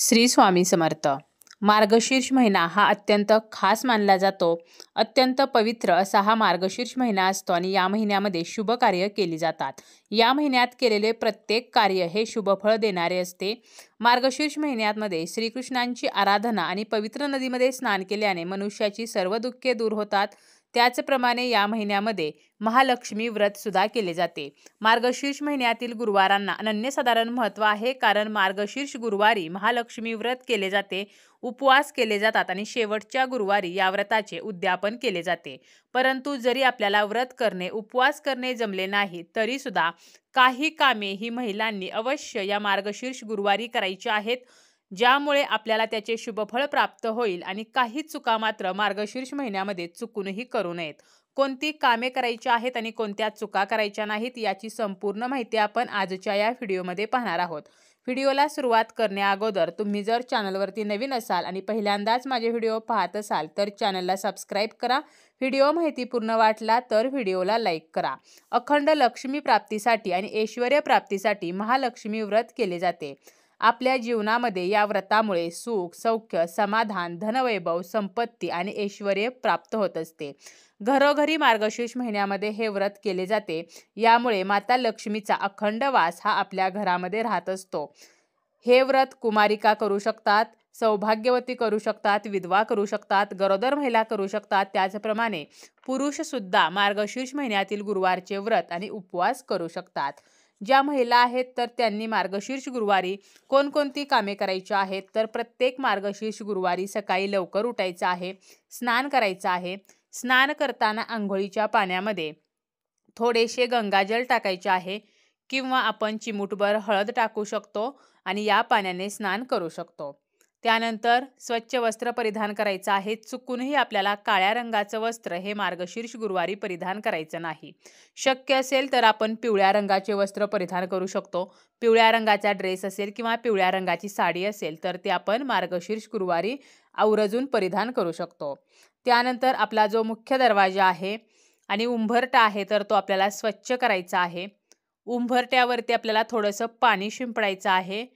श्री स्वामी समर्थ। मार्गशीर्ष महिना हा अत्यंत खास मानला जातो। अत्यंत पवित्र असा हा मार्गशीर्ष महिना असतो आणि या महिन्यामध्ये शुभ कार्य केली जातात। या महिन्यात केलेले प्रत्येक कार्य हे शुभफळ देणारे असते। मार्गशीर्ष महिन्यामध्ये श्रीकृष्णांची आराधना आणि पवित्र नदीमध्ये स्नान केल्याने मनुष्याची सर्व दुःखे दूर होतात। त्याचप्रमाणे या महिन्यामध्ये महालक्ष्मी व्रत सुद्धा केले जाते। मार्गशीर्ष महिन्यातील गुरुवारांना अनन्यसाधारण महत्त्व आहे, कारण मार्गशीर्ष गुरुवारी महालक्ष्मी व्रत केले जाते, उपवास केले जातात आणि शेवटच्या गुरुवारी या व्रताचे उद्यापन केले जाते। परंतु जरी आपल्याला व्रत करणे, उपवास करणे जमले नाही तरी सुद्धा काही कामे ही महिलांनी अवश्य या मार्गशीर्ष गुरुवारी करायची आहेत, ज्यामुळे आपल्याला त्याचे शुभफळ प्राप्त होईल आणि काही चुका मात्र मार्गशीर्ष महिन्यामध्ये चुकूनही करू नयेत। कोणती कामे करायची आहेत आणि कोणत्या चुका करायच्या नाहीत याची संपूर्ण माहिती आपण आजच्या या व्हिडिओमध्ये पाहणार आहोत। व्हिडिओला सुरुवात करण्याअगोदर तुम्ही जर चॅनलवरती नवीन असाल आणि पहिल्यांदाच माझे व्हिडिओ पाहत असाल तर चॅनलला सबस्क्राईब करा। व्हिडिओ माहितीपूर्ण वाटला तर व्हिडिओला लाईक करा। अखंड लक्ष्मी प्राप्तीसाठी आणि ऐश्वर्य प्राप्तीसाठी महालक्ष्मी व्रत केले जाते। आपल्या जीवनामध्ये या व्रतामुळे सुख, सौख्य, समाधान, धनवैभव, संपत्ती आणि ऐश्वर्य प्राप्त होत असते। घरोघरी मार्गशीर्ष महिन्यामध्ये हे व्रत केले जाते। यामुळे माता लक्ष्मीचा अखंड वास हा आपल्या घरामध्ये राहत असतो। हे व्रत कुमारिका करू शकतात, सौभाग्यवती करू शकतात, विधवा करू शकतात, गरोदर महिला करू शकतात। त्याचप्रमाणे पुरुष सुद्धा मार्गशीर्ष महिन्यातील गुरुवारचे व्रत आणि उपवास करू शकतात। ज्या महिला आहेत तर त्यांनी मार्गशीर्ष गुरुवारी कोणकोणती कामे करायची आहेत, तर प्रत्येक मार्गशीर्ष गुरुवारी सकाळी लवकर उठायचं आहे, स्नान करायचं आहे। स्नान करताना आंघोळीच्या पाण्यामध्ये थोडेसे गंगाजल टाकायचे आहे किंवा आपण चिमूटभर हळद टाकू शकतो आणि या पाण्याने स्नान करू शकतो। त्यानंतर स्वच्छ वस्त्र परिधान करायचं आहे। चुकूनही आपल्याला काळ्या रंगाचं वस्त्र हे मार्गशीर्ष गुरुवारी परिधान करायचं नाही। शक्य असेल तर आपण पिवळ्या रंगाचे वस्त्र परिधान करू शकतो। पिवळ्या रंगाचा ड्रेस असेल किंवा पिवळ्या रंगाची साडी असेल तर ते आपण मार्गशीर्ष गुरुवारी आवर्जून परिधान करू शकतो। त्यानंतर आपला जो मुख्य दरवाजा आहे आणि उंबरठा आहे तर तो आपल्याला स्वच्छ करायचा आहे। उंबरठ्यावरती आपल्याला थोडंसं पाणी शिंपडायचं आहे।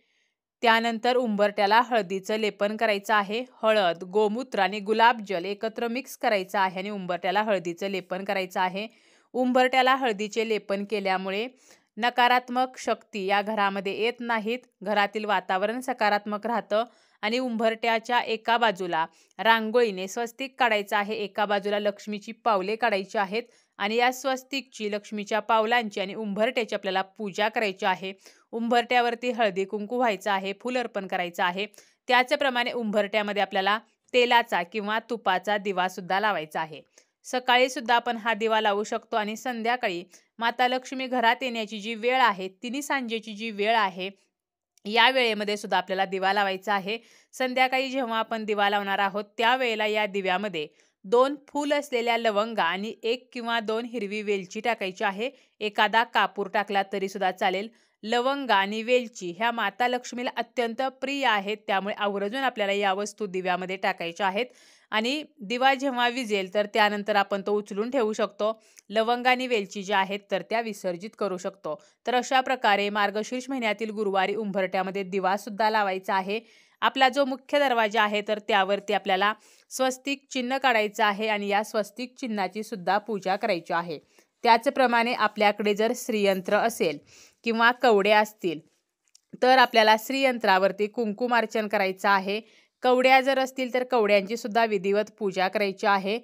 त्यानंतर उंबरठ्याला हळदीचं लेपन करायचं आहे। हळद, गोमूत्र आणि गुलाबजल एकत्र मिक्स करायचं आहे आणि उंबरठ्याला हळदीचं लेपन करायचं आहे। उंबरठ्याला हळदीचे लेपन केल्यामुळे नकारात्मक शक्ती या घरामध्ये येत नाहीत, घरातील वातावरण सकारात्मक राहतं। आणि उंबरठ्याच्या एका बाजूला रांगोळीने स्वस्तिक काढायचं आहे, एका बाजूला लक्ष्मीची पावले काढायची आहेत आणि या स्वस्तिकची, लक्ष्मीच्या पावलांची आणि उंबरठ्याची आपल्याला पूजा करायची आहे। उंबरठ्यावरती हळदी कुंकू व्हायचं आहे, फूल अर्पण करायचं आहे। त्याचप्रमाणे उंबरठ्यामध्ये आपल्याला तेलाचा किंवा तुपाचा दिवा सुद्धा लावायचा आहे। सकाळी सुद्धा आपण हा दिवा लावू शकतो आणि संध्याकाळी माता लक्ष्मी घरात येण्याची जी वेळ आहे, तिन्ही सांजेची जी वेळ आहे, या वेळेमध्ये सुद्धा आपल्याला दिवा लावायचा आहे। संध्याकाळी जेव्हा आपण दिवा लावणार आहोत त्यावेळेला या दिव्यामध्ये 2 फूल असलेल्या लवंगा आणि 1 किंवा 2 हिरवी वेलची टाकायची आहे। एखादा कापूर टाकला तरी सुद्धा चालेल। लवंगा आणि वेलची ह्या माता लक्ष्मीला अत्यंत प्रिय आहेत, त्यामुळे आवर्जून आपल्याला या वस्तू दिव्यामध्ये टाकायच्या आहेत आणि दिवा जेव्हा विझेल तर त्यानंतर आपण तो उचलून ठेवू शकतो। लवंग आणि वेलची ज्या आहेत तर त्या विसर्जित करू शकतो। तर अशा प्रकारे मार्गशीर्ष महिन्यातील गुरुवारी उंबरठ्यामध्ये दिवा सुद्धा लावायचा आहे। आपला जो मुख्य दरवाजा आहे तर त्यावरती आपल्याला स्वस्तिक चिन्ह काढायचं आहे आणि या स्वस्तिक चिन्हाची सुद्धा पूजा करायची आहे। त्याचप्रमाणे आपल्याकडे जर श्रीयंत्र असेल किंवा कवड्या असतील तर आपल्याला श्रीयंत्रावरती कुंकुमार्चन करायचं आहे। कवड्या जर असतील तर कवड्यांची सुद्धा विधिवत पूजा करायची आहे।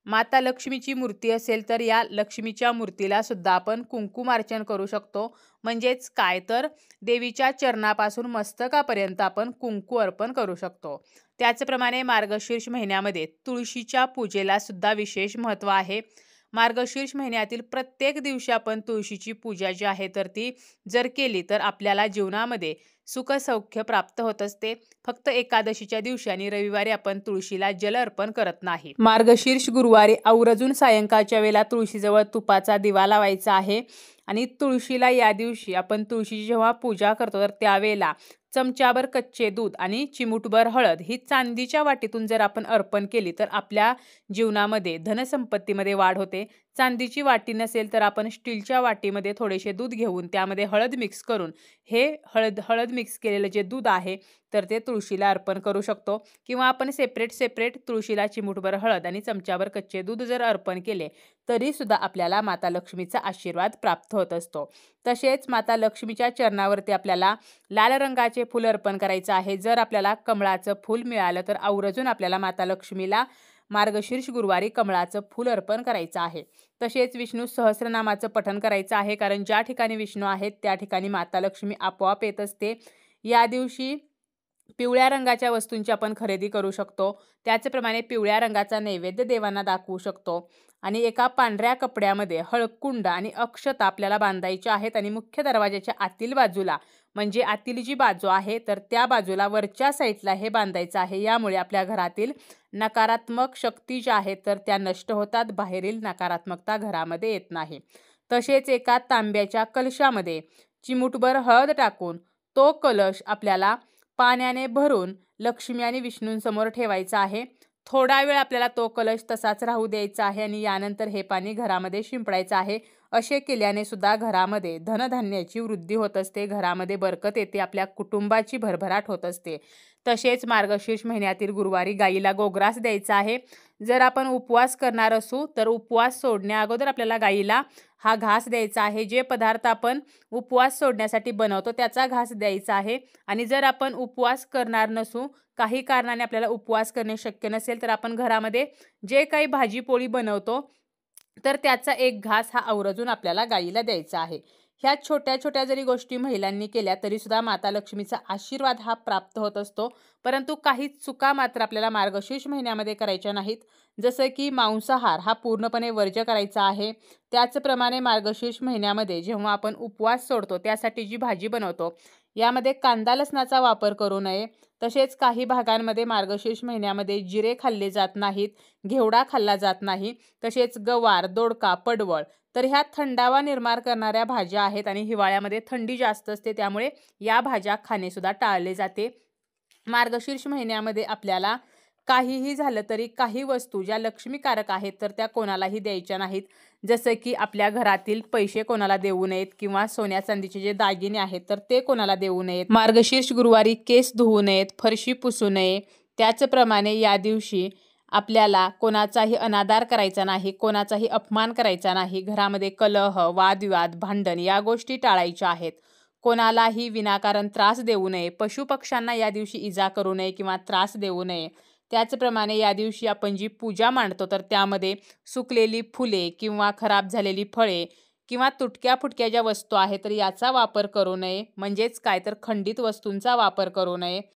माता लक्ष्मीची मूर्ती असेल तर या लक्ष्मीच्या मूर्तीला सुद्धा आपण कुंकुमार्चन करू शकतो। म्हणजेच काय तर देवीच्या चरणापासून मस्तकापर्यंत आपण कुंकू अर्पण करू शकतो। त्याचप्रमाणे मार्गशीर्ष महिन्यामध्ये तुळशीच्या पूजेला सुद्धा विशेष महत्त्व आहे। मार्गशीर्ष महिन्यातील प्रत्येक दिवशी आपण तुळशीची पूजा जी आहे तर ती जर केली तर आपल्याला जीवनामध्ये सुख सौख्य प्राप्त होत असते। फक्त एकादशीच्या दिवशी आणि रविवारी आपण तुळशीला जल अर्पण करत नाही। मार्गशीर्ष गुरुवारी आवर्जून सायंकाळच्या वेळेला तुळशीजवळ तुपाचा दिवा लावायचा आहे आणि तुळशीला या दिवशी आपण तुळशीची जेव्हा पूजा करतो तर त्यावेळेला चमचाभर कच्चे दूध आणि चिमूटभर हळद ही चांदीच्या वाटीतून जर आपण अर्पण केली तर आपल्या जीवनामध्ये धनसंपत्तीमध्ये वाढ होते, चांदीची वाटी नसेल तर आपण स्टीलच्या वाटीमध्ये थोडेसे दूध घेऊन त्यामध्ये हळद मिक्स करून हे हळद मिक्स केलेलं जे दूध आहे तर ते तुळशीला अर्पण करू शकतो, किंवा आपण सेपरेट तुळशीला चिमूटभर हळद आणि चमच्याभर कच्चे दूध जर अर्पण केले तरी सुद्धा आपल्याला माता लक्ष्मीचा आशीर्वाद प्राप्त होत असतो. तसेच माता लक्ष्मीच्या चरणावरती आपल्याला लाल रंगाचे फूल अर्पण करायचं आहे. जर आपल्याला कमळाचं फूल मिळालं तर आवर्जून आपल्याला माता लक्ष्मीला मार्गशीर्ष गुरुवारी कमळाचं फूल अर्पण करायचं आहे. तसेच विष्णू सहस्रनामाचं पठण करायचं आहे, कारण ज्या ठिकाणी विष्णू आहेत त्या ठिकाणी माता लक्ष्मी आपोआप येत असते. या दिवशी पिवळ्या रंगाच्या वस्तूंची आपण खरेदी करू शकतो. त्याचप्रमाणे पिवळ्या रंगाचा नैवेद्य देवांना दाखवू शकतो. आणि एका पांढऱ्या कपड्यामध्ये हळकुंड आणि अक्षता आपल्याला बांधायच्या आहेत आणि मुख्य दरवाजाच्या आतील बाजूला, म्हणजे आतील जी बाजू आहे तर त्या बाजूला वरच्या साईडला हे बांधायचं आहे. यामुळे आपल्या घरातील नकारात्मक शक्ती ज्या आहेत तर त्या नष्ट होतात, बाहेरील नकारात्मकता घरामध्ये येत नाही. तसेच एका तांब्याच्या कलशामध्ये चिमूटभर हळद टाकून तो कलश आपल्याला पाण्याने भरून लक्ष्मी आणि विष्णूंसमोर ठेवायचा आहे. थोडा वेळ आपल्याला तो कलश तसाच राहू द्यायचा आहे आणि यानंतर हे पाणी घरामध्ये शिंपडायचं आहे. असे केल्याने सुद्धा घरामध्ये धनधान्याची वृद्धी होत असते, घरामध्ये बरकत येते, आपल्या कुटुंबाची भरभराट होत असते. तसेच मार्गशीर्ष महिन्यातील गुरुवारी गाईला गोग्रास द्यायचा आहे. जर आपण उपवास करणार असू तर उपवास सोडण्या अगोदर आपल्याला गाईला हा घास द्यायचा आहे. जे पदार्थ आपण उपवास सोडण्यासाठी बनवतो त्याचा घास द्यायचा आहे. आणि जर आपण उपवास करणार नसू, काही कारणाने आपल्याला उपवास करणे शक्य नसेल तर आपण घरामध्ये जे काही भाजी पोळी बनवतो तर त्याचा एक घास हा आवर्जून आपल्याला गाईला द्यायचा आहे. ह्या छोट्या छोट्या जरी गोष्टी महिलांनी केल्या तरी सुद्धा माता लक्ष्मीचा आशीर्वाद हा प्राप्त होत असतो. परंतु काही चुका मात्र आपल्याला मार्गशीर्ष महिन्यामध्ये करायच्या नाहीत. जसं की मांसाहार हा पूर्णपणे वर्ज्य करायचा आहे. त्याचप्रमाणे मार्गशीर्ष महिन्यामध्ये जेव्हा आपण उपवास सोडतो त्यासाठी जी भाजी बनवतो यामध्ये कांदा लसणाचा वापर करू नये. तसेच काही भागांमध्ये मार्गशीर्ष महिन्यामध्ये जिरे खाल्ले जात नाहीत, घेवडा खाल्ला जात नाही. तसेच गवार, दोडका, पडवळ तर ह्या थंडावा निर्माण करणाऱ्या भाज्या आहेत आणि हिवाळ्यामध्ये थंडी जास्त असते, त्यामुळे या भाज्या खाणे सुद्धा टाळले जाते. मार्गशीर्ष महिन्यामध्ये आपल्याला काहीही झालं तरी काही वस्तू ज्या लक्ष्मीकारक आहेत तर त्या कोणालाही द्यायच्या नाहीत. जसं की आपल्या घरातील पैसे कोणाला देऊ नयेत, किंवा सोन्या चांदीचे जे दागिने आहेत तर ते कोणाला देऊ नयेत. मार्गशीर्ष गुरुवारी केस धुवू नयेत, फरशी पुसू नये. त्याचप्रमाणे या दिवशी आपल्याला कोणाचाही अनादर करायचा नाही, कोणाचाही अपमान करायचा नाही. घरामध्ये कलह, वादविवाद, भांडण या गोष्टी टाळायच्या आहेत. कोणालाही विनाकारण त्रास देऊ नये, पशुपक्ष्यांना या दिवशी इजा करू नये किंवा त्रास देऊ नये. त्याचप्रमाणे या दिवशी आपण जी पूजा मांडतो तर त्यामध्ये सुकलेली फुले किंवा खराब झालेली फळे किंवा तुटक्या फुटक्या ज्या वस्तू आहेत तर याचा वापर करू नये. म्हणजेच काय तर खंडित वस्तूंचा वापर करू नये.